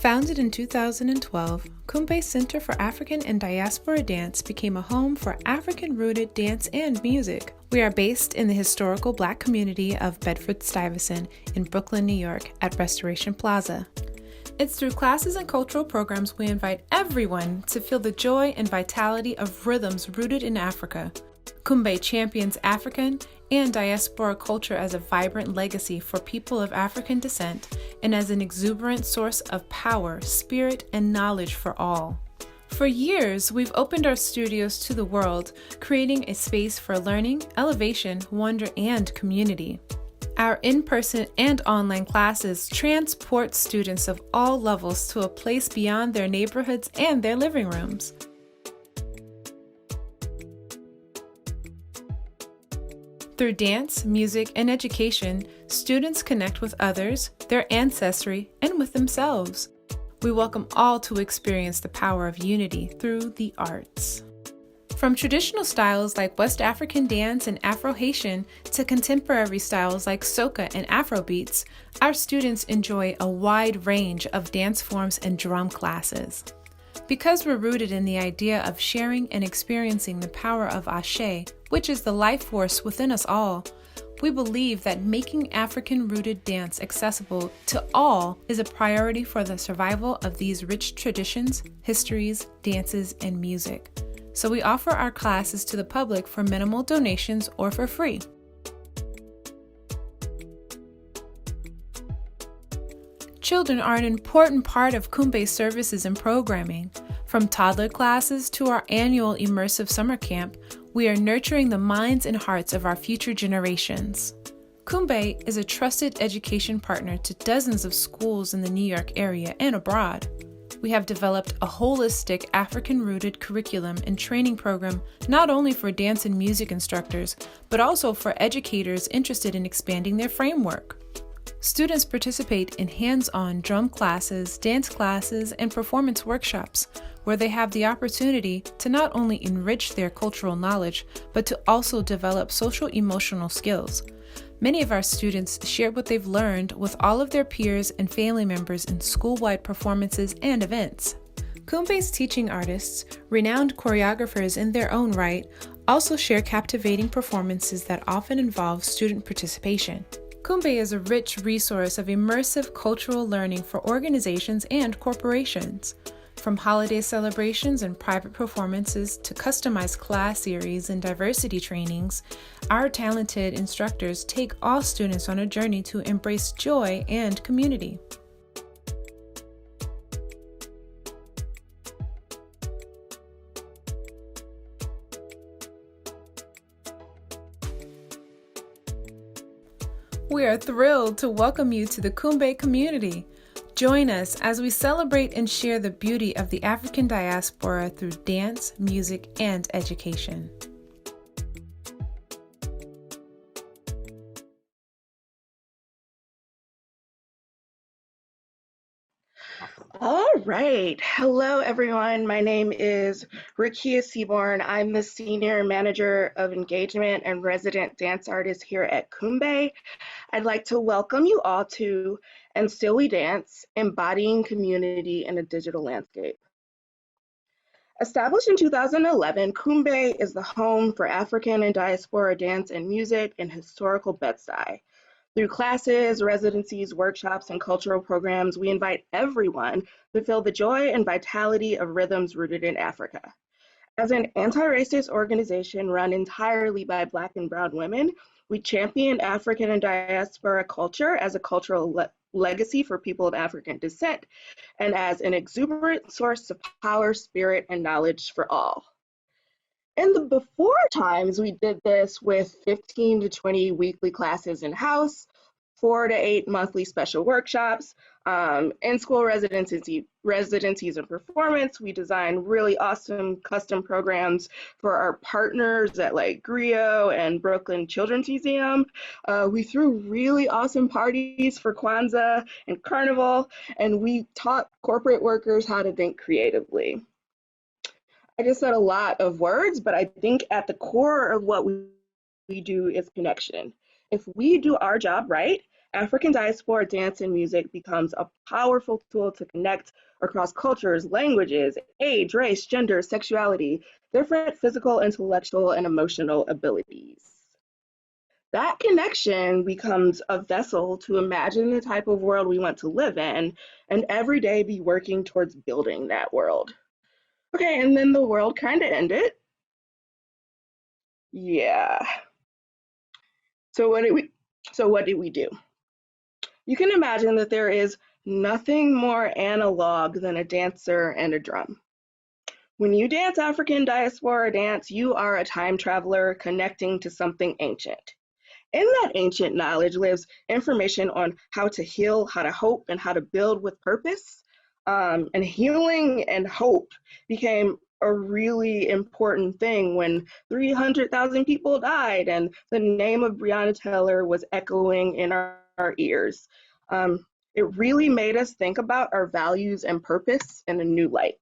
Founded in 2012, Cumbe Center for African and Diaspora Dance became a home for African-rooted dance and music. We are based in the historical Black community of Bedford-Stuyvesant in Brooklyn, New York at Restoration Plaza. It's through classes and cultural programs we invite everyone to feel the joy and vitality of rhythms rooted in Africa. Cumbe champions African and diaspora culture as a vibrant legacy for people of African descent and as an exuberant source of power, spirit, and knowledge for all. For years, we've opened our studios to the world, creating a space for learning, elevation, wonder, and community. Our in-person and online classes transport students of all levels to a place beyond their neighborhoods and their living rooms. Through dance, music, and education, students connect with others, their ancestry, and with themselves. We welcome all to experience the power of unity through the arts. From traditional styles like West African dance and Afro-Haitian to contemporary styles like soca and Afrobeats, our students enjoy a wide range of dance forms and drum classes. Because we're rooted in the idea of sharing and experiencing the power of Ashe, which is the life force within us all, we believe that making African-rooted dance accessible to all is a priority for the survival of these rich traditions, histories, dances, and music. So we offer our classes to the public for minimal donations or for free. Children are an important part of Cumbe's services and programming. From toddler classes to our annual immersive summer camp, we are nurturing the minds and hearts of our future generations. Cumbe is a trusted education partner to dozens of schools in the New York area and abroad. We have developed a holistic African-rooted curriculum and training program not only for dance and music instructors, but also for educators interested in expanding their framework. Students participate in hands-on drum classes, dance classes, and performance workshops, where they have the opportunity to not only enrich their cultural knowledge, but to also develop social-emotional skills. Many of our students share what they've learned with all of their peers and family members in school-wide performances and events. Cumbe's teaching artists, renowned choreographers in their own right, also share captivating performances that often involve student participation. Cumbe is a rich resource of immersive cultural learning for organizations and corporations. From holiday celebrations and private performances to customized class series and diversity trainings, our talented instructors take all students on a journey to embrace joy and community. We are thrilled to welcome you to the Cumbe community. Join us as we celebrate and share the beauty of the African diaspora through dance, music, and education. All right. Hello, everyone. My name is Rakia Seaborn. I'm the Senior Manager of Engagement and Resident Dance Artist here at Cumbe. I'd like to welcome you all to And Still We Dance, Embodying Community in a Digital Landscape. Established in 2011, Cumbe is the home for African and diaspora dance and music in historical Bed-Stuy. Through classes, residencies, workshops, and cultural programs, we invite everyone to feel the joy and vitality of rhythms rooted in Africa. As an anti-racist organization run entirely by Black and Brown women, we champion African and diaspora culture as a cultural legacy for people of African descent and as an exuberant source of power, spirit, and knowledge for all. In the before times, we did this with 15 to 20 weekly classes in-house, 4 to 8 monthly special workshops, in-school residencies and performance. We designed really awesome custom programs for our partners at like Griot and Brooklyn Children's Museum. We threw really awesome parties for Kwanzaa and Carnival, and we taught corporate workers how to think creatively. I just said a lot of words, but I think at the core of what we do is connection. If we do our job right, African diaspora dance and music becomes a powerful tool to connect across cultures, languages, age, race, gender, sexuality, different physical, intellectual, and emotional abilities. That connection becomes a vessel to imagine the type of world we want to live in and every day be working towards building that world. Okay, and then the world kind of ended. Yeah. So what did we do? You can imagine that there is nothing more analog than a dancer and a drum. When you dance African diaspora dance, you are a time traveler connecting to something ancient. In that ancient knowledge lives information on how to heal, how to hope, and how to build with purpose. And healing and hope became a really important thing when 300,000 people died and the name of Breonna Taylor was echoing in our ears. It really made us think about our values and purpose in a new light.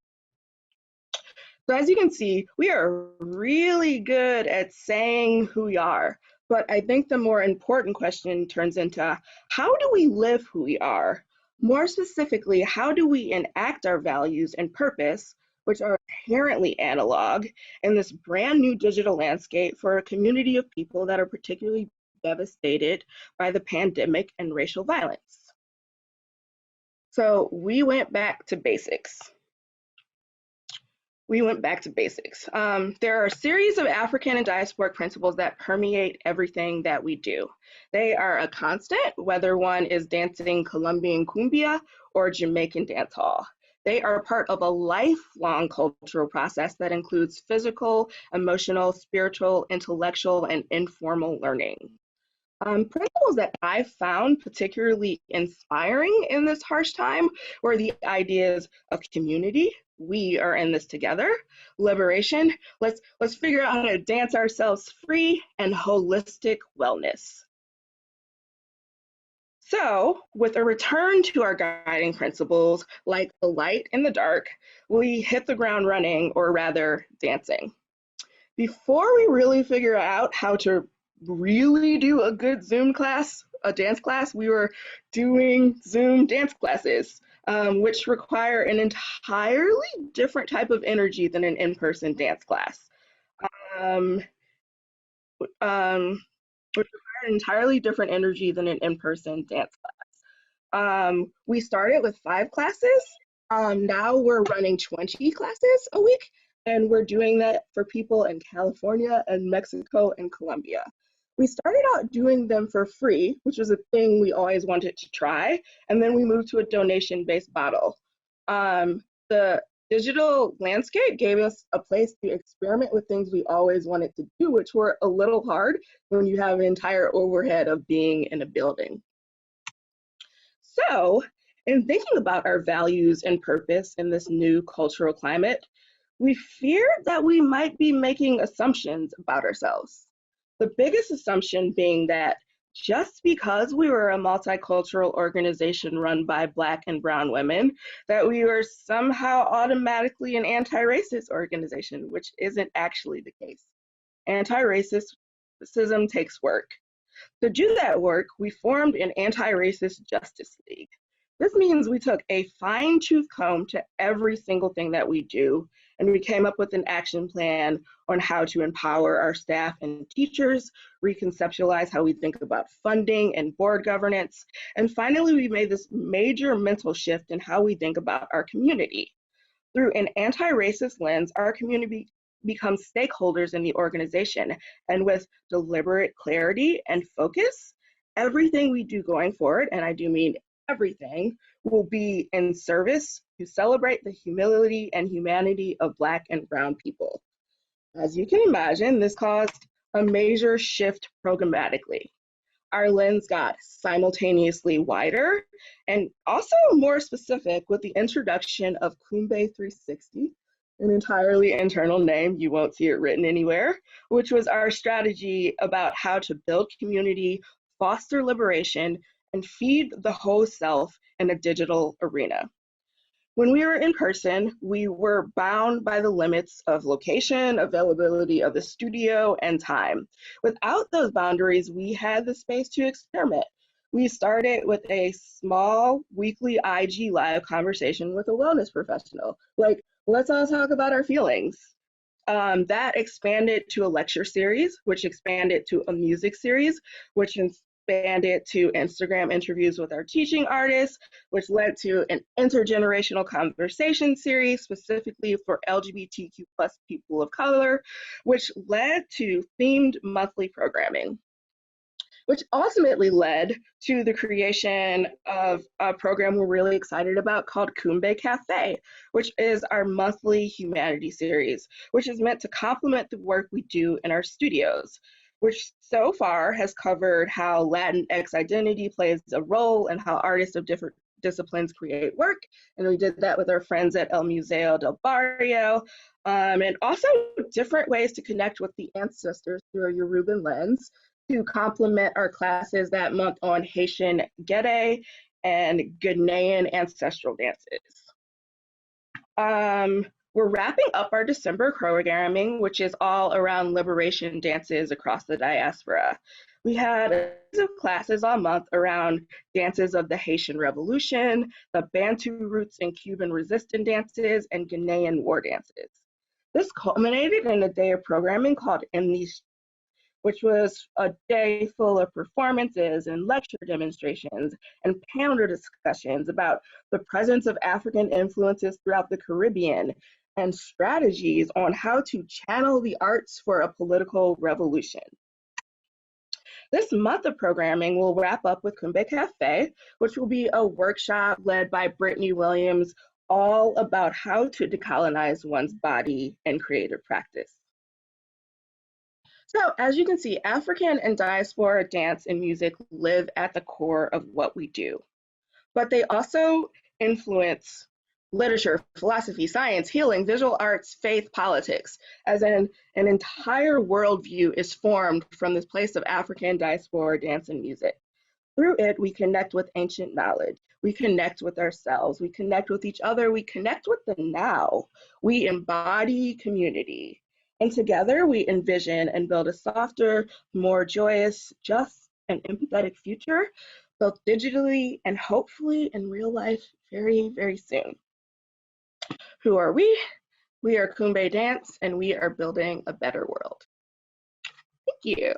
So as you can see, we are really good at saying who we are, but I think the more important question turns into how do we live who we are? More specifically, how do we enact our values and purpose, which are inherently analog, in this brand new digital landscape for a community of people that are particularly devastated by the pandemic and racial violence? So we went back to basics. There are a series of African and diasporic principles that permeate everything that we do. They are a constant, whether one is dancing Colombian cumbia or Jamaican dancehall. They are part of a lifelong cultural process that includes physical, emotional, spiritual, intellectual, and informal learning. Principles that I found particularly inspiring in this harsh time were the ideas of community. We are in this together. Liberation. Let's figure out how to dance ourselves free, and holistic wellness. So, with a return to our guiding principles, like the light and the dark, we hit the ground running, or rather, dancing. Before we really figure out how to really do a good Zoom class, a dance class, we were doing Zoom dance classes, which require an entirely different type of energy than an in-person dance class. Um, which require an entirely different energy than an in-person dance class. We started with 5 classes. Now we're running 20 classes a week, and we're doing that for people in California and Mexico and Colombia. We started out doing them for free, which was a thing we always wanted to try, and then we moved to a donation-based model. The digital landscape gave us a place to experiment with things we always wanted to do, which were a little hard when you have an entire overhead of being in a building. So, in thinking about our values and purpose in this new cultural climate, we feared that we might be making assumptions about ourselves. The biggest assumption being that just because we were a multicultural organization run by Black and Brown women, that we were somehow automatically an anti-racist organization, which isn't actually the case. Anti-racism takes work. To do that work, we formed an anti-racist justice league. This means we took a fine-tooth comb to every single thing that we do, and we came up with an action plan on how to empower our staff and teachers, reconceptualize how we think about funding and board governance, and finally, we made this major mental shift in how we think about our community. Through an anti-racist lens, our community becomes stakeholders in the organization, and with deliberate clarity and focus, everything we do going forward, and I do mean everything, will be in service to celebrate the humility and humanity of Black and Brown people. As you can imagine, this caused a major shift programmatically. Our lens got simultaneously wider and also more specific with the introduction of Cumbe 360, an entirely internal name, you won't see it written anywhere, which was our strategy about how to build community, foster liberation, and feed the whole self in a digital arena. When we were in person, we were bound by the limits of location, availability of the studio, and time. Without those boundaries, we had the space to experiment. We started with a small weekly IG live conversation with a wellness professional. Like, let's all talk about our feelings. That expanded to a lecture series, which expanded to a music series, which expanded to Instagram interviews with our teaching artists, which led to an intergenerational conversation series specifically for LGBTQ plus people of color, which led to themed monthly programming, which ultimately led to the creation of a program we're really excited about called Cumbe Cafe, which is our monthly humanity series, which is meant to complement the work we do in our studios, which so far has covered how Latinx identity plays a role and how artists of different disciplines create work. And we did that with our friends at El Museo del Barrio. And also different ways to connect with the ancestors through a Yoruban lens to complement our classes that month on Haitian Gede and Ghanaian ancestral dances. We're wrapping up our December programming, which is all around liberation dances across the diaspora. We had a series of classes all month around dances of the Haitian Revolution, the Bantu roots and Cuban resistance dances, and Ghanaian war dances. This culminated in a day of programming called In These, which was a day full of performances and lecture demonstrations and panel discussions about the presence of African influences throughout the Caribbean and strategies on how to channel the arts for a political revolution. This month of programming will wrap up with Cumbe Cafe, which will be a workshop led by Brittany Williams, all about how to decolonize one's body and creative practice. So as you can see, African and diaspora dance and music live at the core of what we do, but they also influence literature, philosophy, science, healing, visual arts, faith, politics, as in an entire worldview is formed from this place of African diaspora dance and music. Through it, we connect with ancient knowledge. We connect with ourselves. We connect with each other. We connect with the now. We embody community. And together we envision and build a softer, more joyous, just, and empathetic future, both digitally and hopefully in real life very, very soon. Who are we? We are Cumbe Dance, and we are building a better world. Thank you.